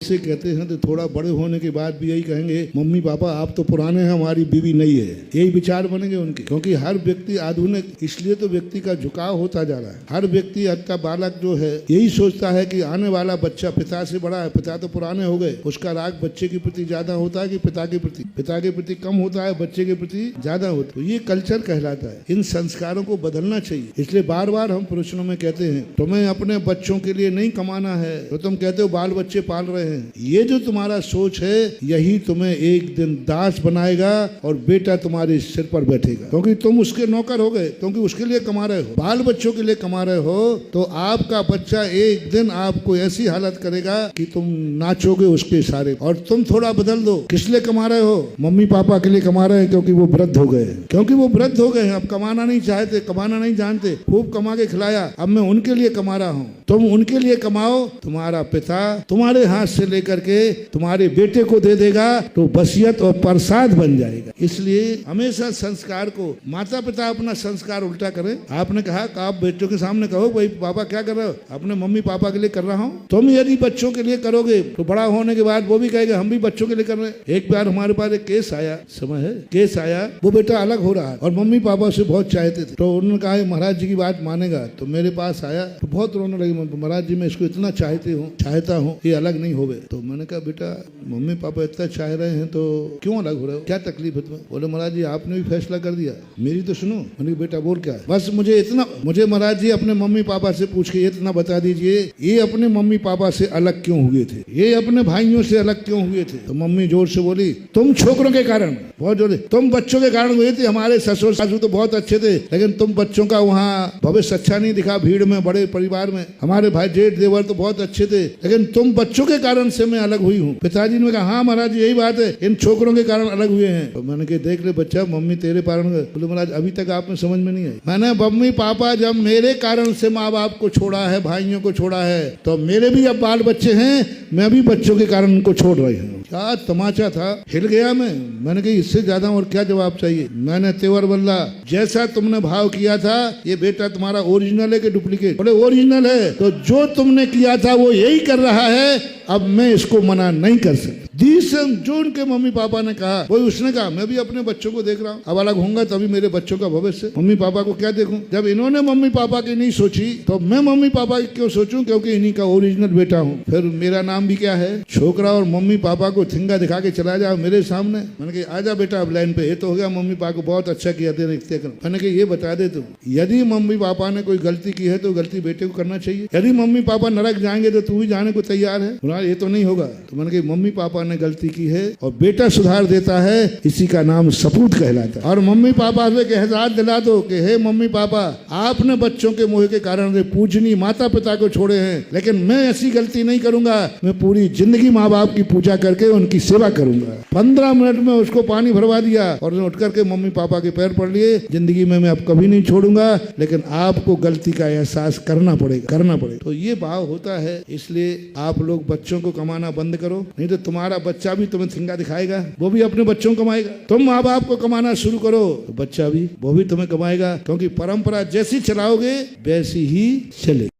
से कहते हैं तो थोड़ा बड़े होने के बाद भी यही कहेंगे, मम्मी पापा आप तो पुराने हैं, हमारी बीवी नहीं है। यही विचार बनेंगे उनके, क्योंकि हर व्यक्ति आधुनिक, इसलिए तो व्यक्ति का झुकाव होता जा रहा है। हर व्यक्ति आज का बालक जो है यही सोचता है कि आने वाला बच्चा पिता से बड़ा है, पिता तो पुराने हो गए। उसका राग बच्चे के प्रति ज्यादा होता है कि पिता के प्रति? पिता के प्रति कम होता है, बच्चे के प्रति ज्यादा होता है। तो ये कल्चर कहलाता है। इन संस्कारों को बदलना चाहिए। इसलिए बार बार हम प्रश्नों में कहते हैं, तुम्हें अपने बच्चों के लिए नहीं कमाना है तो तुम कहते हो बाल बच्चे पाल रहे हैं। ये जो तुम्हारा सोच है यही तुम्हें एक दिन दास बनाएगा और बेटा तुम्हारे सिर पर बैठेगा, क्योंकि तुम उसके नौकर हो गए, क्योंकि उसके लिए कमा रहे हो, बाल बच्चों के लिए कमा रहे हो। तो आपका बच्चा एक दिन आपको ऐसी हालत करेगा कि तुम नाचोगे उसके इशारे। और तुम थोड़ा बदल दो, किस लिए कमा रहे हो? मम्मी पापा के लिए कमा रहे हैं, क्योंकि वो वृद्ध हो गए, क्योंकि वो वृद्ध हो गए हैं, अब कमाना नहीं चाहते, कमाना नहीं जानते, खूब कमा के खिलाया, अब मैं उनके लिए कमा रहा हूँ। तुम उनके लिए कमाओ, तुम्हारा पिता तुम्हारे हाथ से लेकर के तुम्हारे बेटे को दे देगा तो वसीयत और प्रसाद बन जाएगा। इसलिए हमेशा संस्कार को, माता पिता अपना संस्कार उल्टा करें। आपने कहा कि आप बेटों के सामने कहो, भाई पापा क्या कर रहे हो? अपने मम्मी पापा के लिए कर रहा हूँ। तुम यदि बच्चों के लिए करोगे तो बड़ा होने के बाद वो भी कहेंगे हम भी बच्चों के लिए कर रहे हैं। एक बार हमारे पास एक केस आया, समय है, केस आया, वो बेटा अलग हो रहा है और मम्मी पापा से बहुत चाहते थे। तो उन्होंने कहा महाराज जी की बात मानेगा। तो मेरे पास आया तो बहुत रोने लगी, महाराज जी मैं इसको इतना चाहता हूँ ये अलग नहीं होवे। तो मैंने कहा बेटा मम्मी पापा इतना चाह रहे हैं तो क्यों अलग हो रहे हो, क्या तकलीफ है तुम्हें? बोले महाराज जी आपने भी फैसला कर दिया, मेरी तो सुनो। मैंने कहा बेटा बोल क्या है? बस मुझे महाराज जी अपने मम्मी पापा से पूछ के इतना बता दीजिए, ये अपने मम्मी पापा से अलग क्यों हुए थे, ये अपने भाइयों से अलग क्यों हुए थे? तो मम्मी जोर से बोली तुम छोकरों के कारण, बहुत जोर, तुम बच्चों के कारण हुए थे। हमारे ससुर सासू तो बहुत अच्छे थे, लेकिन तुम बच्चों का वहाँ भविष्य अच्छा नहीं दिखा, भीड़ में, बड़े परिवार में। हमारे भाई जेठ देवर तो बहुत अच्छे थे, लेकिन तुम बच्चों के कारण से मैं अलग हुई हूँ। पिताजी ने कहा हाँ महाराज यही बात है, इन छोकरों के कारण अलग हुए हैं। तो मैंने कहा देख ले बच्चा, मम्मी तेरे कारण। बोले महाराज अभी तक आप में समझ में नहीं आई। मैंने मम्मी पापा जब मेरे कारण से माँ बाप को छोड़ा है, भाइयों को छोड़ा है, तो मेरे भी अब बाल बच्चे हैं, मैं भी बच्चों के कारण उनको छोड़ रही हूँ। क्या तमाचा था, हिल गया मैं। मैंने कहा इससे ज्यादा और क्या जवाब चाहिए? मैंने तेवर बल्ला, जैसा तुमने भाव किया था ये बेटा तुम्हारा ओरिजिनल है कि डुप्लीकेट? बोले ओरिजिनल है। तो जो तुमने किया था वो यही कर रहा है, अब मैं इसको मना नहीं कर सकता। जो उनके मम्मी पापा ने कहा वही उसने कहा। मैं भी अपने बच्चों को देख रहा हूँ, अब अलग होऊंगा तभी मेरे बच्चों का भविष्य। मम्मी पापा को क्या देखूं? जब इन्होंने मम्मी पापा की नहीं सोची तो मैं मम्मी पापा की क्यों सोचूं? क्योंकि इन्हीं का ओरिजिनल बेटा हूँ। फिर मेरा नाम भी क्या है? छोकरा। और मम्मी पापा को थिंगा दिखा के चला जाओ मेरे सामने। मैंने कहा आजा बेटा अब लाइन पे। ये तो हो गया मम्मी पापा को बहुत अच्छा किया दे। मैंने कहा ये बता दे तुम, यदि मम्मी पापा ने कोई गलती की है तो गलती बेटे को करना चाहिए। यदि मम्मी पापा नरक जाएंगे तो तू भी जाने को तैयार है? ये तो नहीं होगा। तो मैंने कहा मम्मी पापा ने गलती की है और बेटा सुधार देता है, इसी का नाम सपूत कहलाता है। और मम्मी पापा से एहसास दिला दो कि हे मम्मी पापा, आपने बच्चों के मोह के कारण पूजनीय माता पिता को छोड़े हैं, लेकिन मैं ऐसी गलती नहीं करूंगा। मैं पूरी जिंदगी माँ बाप की पूजा करके उनकी सेवा करूंगा। 15 मिनट में उसको पानी भरवा दिया और उठ करके मम्मी पापा के पैर पड़ लिए। जिंदगी में मैं अब कभी नहीं छोड़ूंगा, लेकिन आपको गलती का एहसास करना पड़ेगा। तो ये भाव होता है। इसलिए आप लोग बच्चों को कमाना बंद करो, नहीं तो तुम्हारा बच्चा भी तुम्हें थिंगा दिखाएगा, वो भी अपने बच्चों को कमाएगा। तुम माँ बाप को कमाना शुरू करो तो बच्चा भी, वो भी तुम्हें कमाएगा, क्योंकि परंपरा जैसी चलाओगे वैसी ही चलेगी।